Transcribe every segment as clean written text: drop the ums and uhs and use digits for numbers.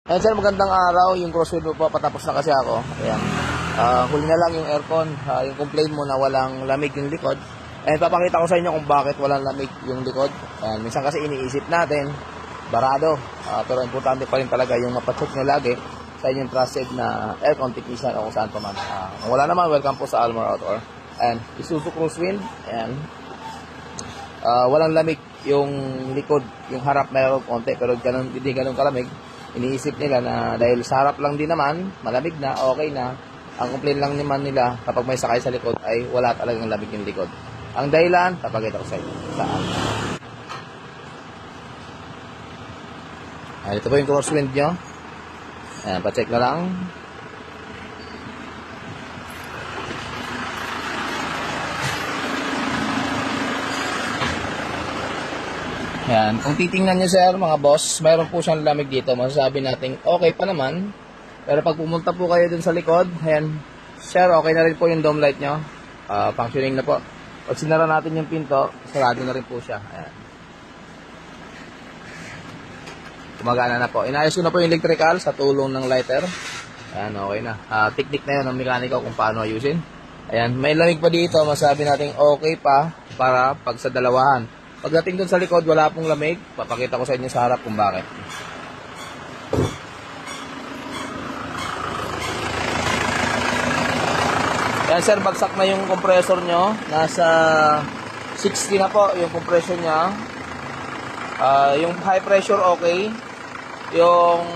Ayan sir, magandang araw. Yung crosswind mo po, patapos na kasi ako. Ayan. Huli na lang yung aircon. Yung complaint mo na walang lamig yung likod. And papakita ko sa inyo kung bakit walang lamig yung likod. Ayan, minsan kasi iniisip natin, barado. Pero importante pa rin talaga yung mapacheck nyo lagi sa inyong trusted na aircon technician o kung saan pa man. Kung wala naman, welcome po sa Almor Outdoor. Ayan, Isuzu Crosswind. Ayan. Walang lamig yung likod, yung harap mayroon konti, pero hindi ganun kalamig. Iniisip nila na dahil sa harap lang din naman, malamig na, okay na. Ang complaint lang naman nila kapag may sakay sa likod ay wala talagang lamig yung likod. Ang dahilan, papakita ko sa inyo. Saan? Ito po yung crosswind nyo. Ayan, pa-check na lang. Yan, kung titingnan nyo sir, mga boss, mayroon po siyang lamig dito. Masasabi natin, okay pa naman. Pero pag pumunta po kayo dun sa likod, ayan, sir, okay na rin po yung dome light nyo. Functioning na po. Pag sinara natin yung pinto, sarado na rin po siya. Ayan. Gumagana na po. Inayos ko na po yung electrical sa tulong ng lighter. Ayan, okay na. Technique na yun ng mekaniko kung paano ayusin. Ayan, may lamig pa dito. Masasabi natin okay pa para pag sa dalawahan. Pagdating dun sa likod, wala pong lamig. Papakita ko sa inyo sa harap kung bakit. Yan sir, bagsak na yung compressor nyo. Nasa 60 na po yung compression nya. Yung high pressure okay. Yung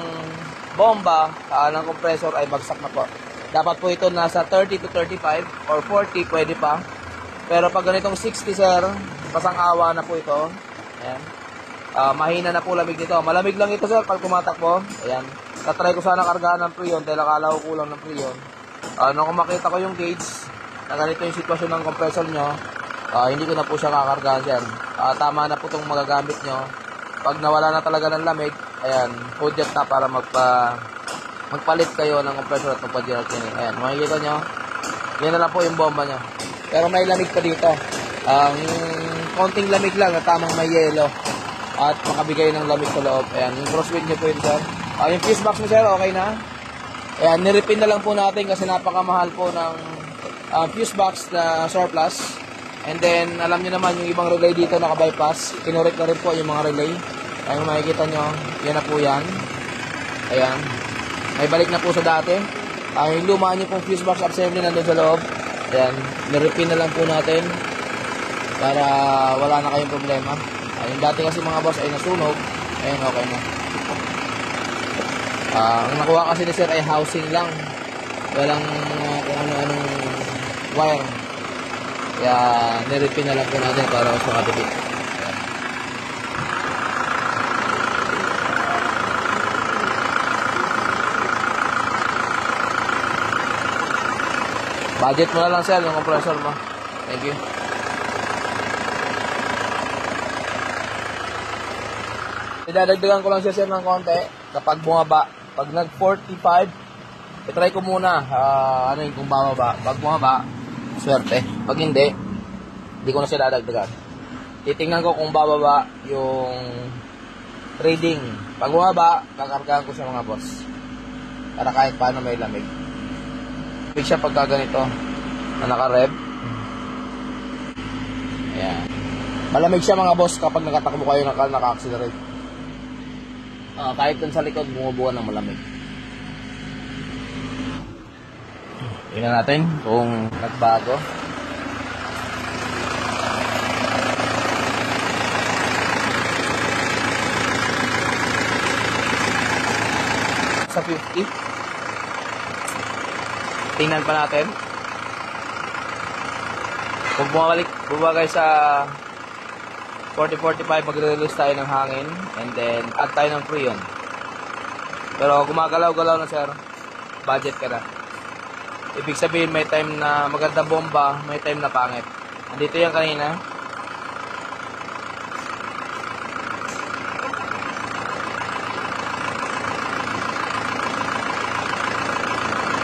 bomba ng compressor ay bagsak na po. Dapat po ito nasa 30 to 35 or 40, pwede pa. Pero pag ganitong 60 sir, pasang-awa na po ito. Ayan. Mahina na po lamig nito. Malamig lang ito sir pag tumatakbo. Ayan. Tatry ko sana kargahan ng preon dahil akala ko kulang ng preon. Nung makita ko yung gauge na ganito yung sitwasyon ng compressor nyo, hindi ko na po siya kakargahan sir. Tama na po itong magagamit nyo. Pag nawala na talaga ng lamig, ayan, budget na para magpalit kayo ng compressor at magpa-general cleaning. Ayan, makikita nyo. Yan na lang po yung bomba nyo. Pero may lamig pa dito. Konting lamig lang na tamang may yelo at makabigay ng lamig sa loob. Ayan, yung crosswind nyo po yun sir. Yung fuse box nyo sir, okay na. Ayan, nirepin na lang po natin kasi napakamahal po ng fuse box na surplus. And then, alam nyo naman yung ibang relay dito naka-bypass. Kinurek na rin po yung mga relay. Ayan, makikita nyo, yan na po yan. Ayan, may balik na po sa dati. Yung luma nyo pong fuse box assembly nandun sa loob. Ayan, nirepin na lang po natin para wala na kayong problema. Yung dati kasi mga boss ay nasunog. Ayan, okay na. Ang nakuha kasi ni sir ay housing lang. Walang kung ano-anong wire. Kaya nirepin na lang po natin para mas makatipid. Budget mo na lang sir yung compressor mo. Thank you. Idadagdagan ko lang siya sir ng konti kapag bumaba. Pag nag-45, itry ko muna kung bababa. Pag bumaba, swerte. Pag hindi ko na siya dadagdagan. Titingnan ko kung bababa yung reading. Pag bumaba, kakargahan ko siya mga boss. Para kahit paano may lamig. Lamig siya pagka ganito na naka-rev. Ayan. Malamig siya mga boss kapag nakatakbo kayo naka-accelerate. Kahit dun sa likod, bumubuo ng malamig. Tingnan natin kung nagbago. Sa 50. Tingnan pa natin. Kung bumabalik sa 40-45, magre-release tayo ng hangin and then add tayo ng freon. Pero gumagalaw-galaw na sir, budget ka na. Ibig sabihin may time na maganda bomba, may time na pangit. Andito yan kanina.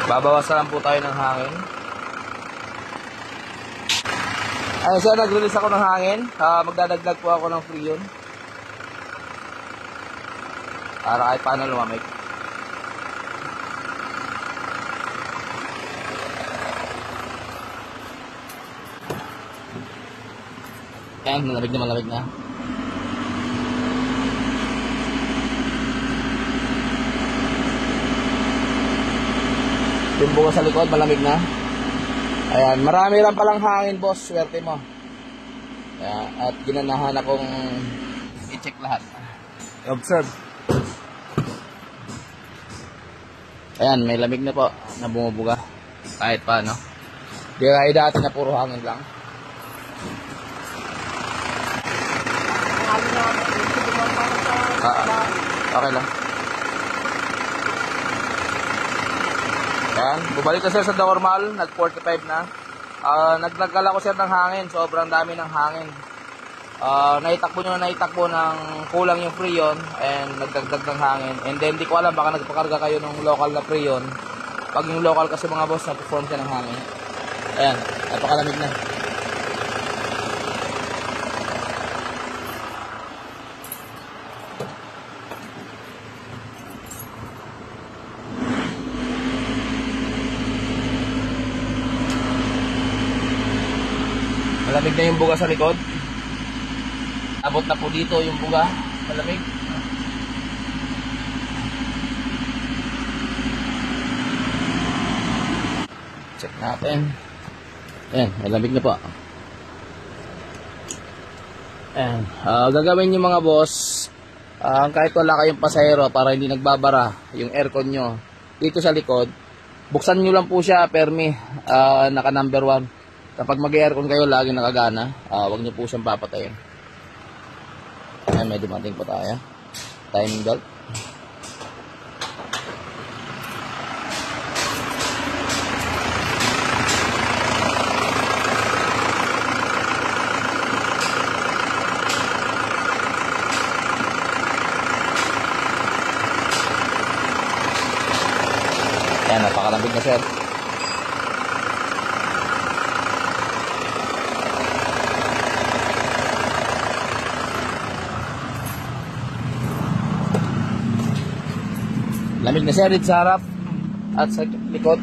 Babawasan lang po tayo ng hangin. Ayun sir, nag-release ako ng hangin. Magdadagdag po ako ng freon. Para kahit paano lumamig. Ayan, malamig na malamig na. Yung bunga sa likod, malamig na. Ayan, marami lang palang hangin, boss. Swerte mo. Ayan, at ginanahan akong i-check lahat. Observe. Ayan, may lamig na po na bumubuga. Kahit pa, no? Di kaya dati na puro hangin lang. Okay lang. Ayan, bumalik na sir sa normal. Nag 45 na. Nagdagala ko sir ng hangin. Sobrang dami ng hangin. Naitakbo ng kulang yung freon and nagdagdag ng hangin. And then di ko alam, baka nagpakarga kayo ng local na freon. Pag yung local kasi mga boss, nag-perform siya ng hangin. Ayan, napakalamig na. Malamig na yung buga sa likod. Abot na po dito yung buga. Malamig. Check natin. Ayan, malamig na po. Ayan. Gagawin nyo mga boss, kahit wala kayong pasahero para hindi nagbabara yung aircon nyo dito sa likod, buksan nyo lang po siya, permi, naka number 1. Kapag mag-aircon kayo, lagi nakagana. Huwag nyo po siyang papatayin. Ay, may dumating po tayo. Timing belt. Ayan, napakalamig na sir. Lamig na sir dito sa harap at sa likod.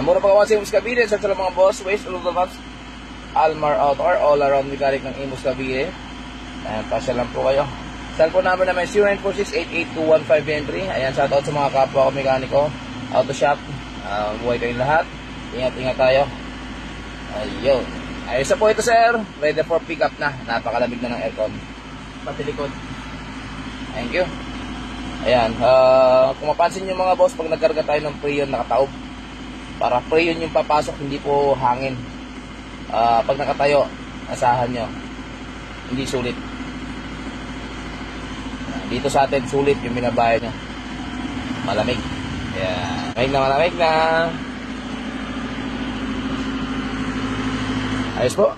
Mura pagkawan sa Imus Cavite. Sa mga boss, Waste Uluvans, Almar Outdoor, all around mechanic ng Imus Cavite. Ayan, pasya lang po kayo. Cellphone number naman 0946-882-1593. Ayan, shoutout sa mga kapwa ko mekaniko, auto shop. Buhay kayong lahat. Ingat-ingat tayo. Ayun. Ayos na po ito sir. Ready for pick up na. Napakalamig na ng aircon. Pati likod. Thank you. Ayan. Kung mapansin nyo mga boss, pag nagkarga tayo ng freon nakataob, para freon yung papasok, hindi po hangin. Pag nakatayo, asahan nyo, hindi sulit. Dito sa atin, sulit yung binabayad nyo. Malamig. Ayan. Malamig na. Ayos po.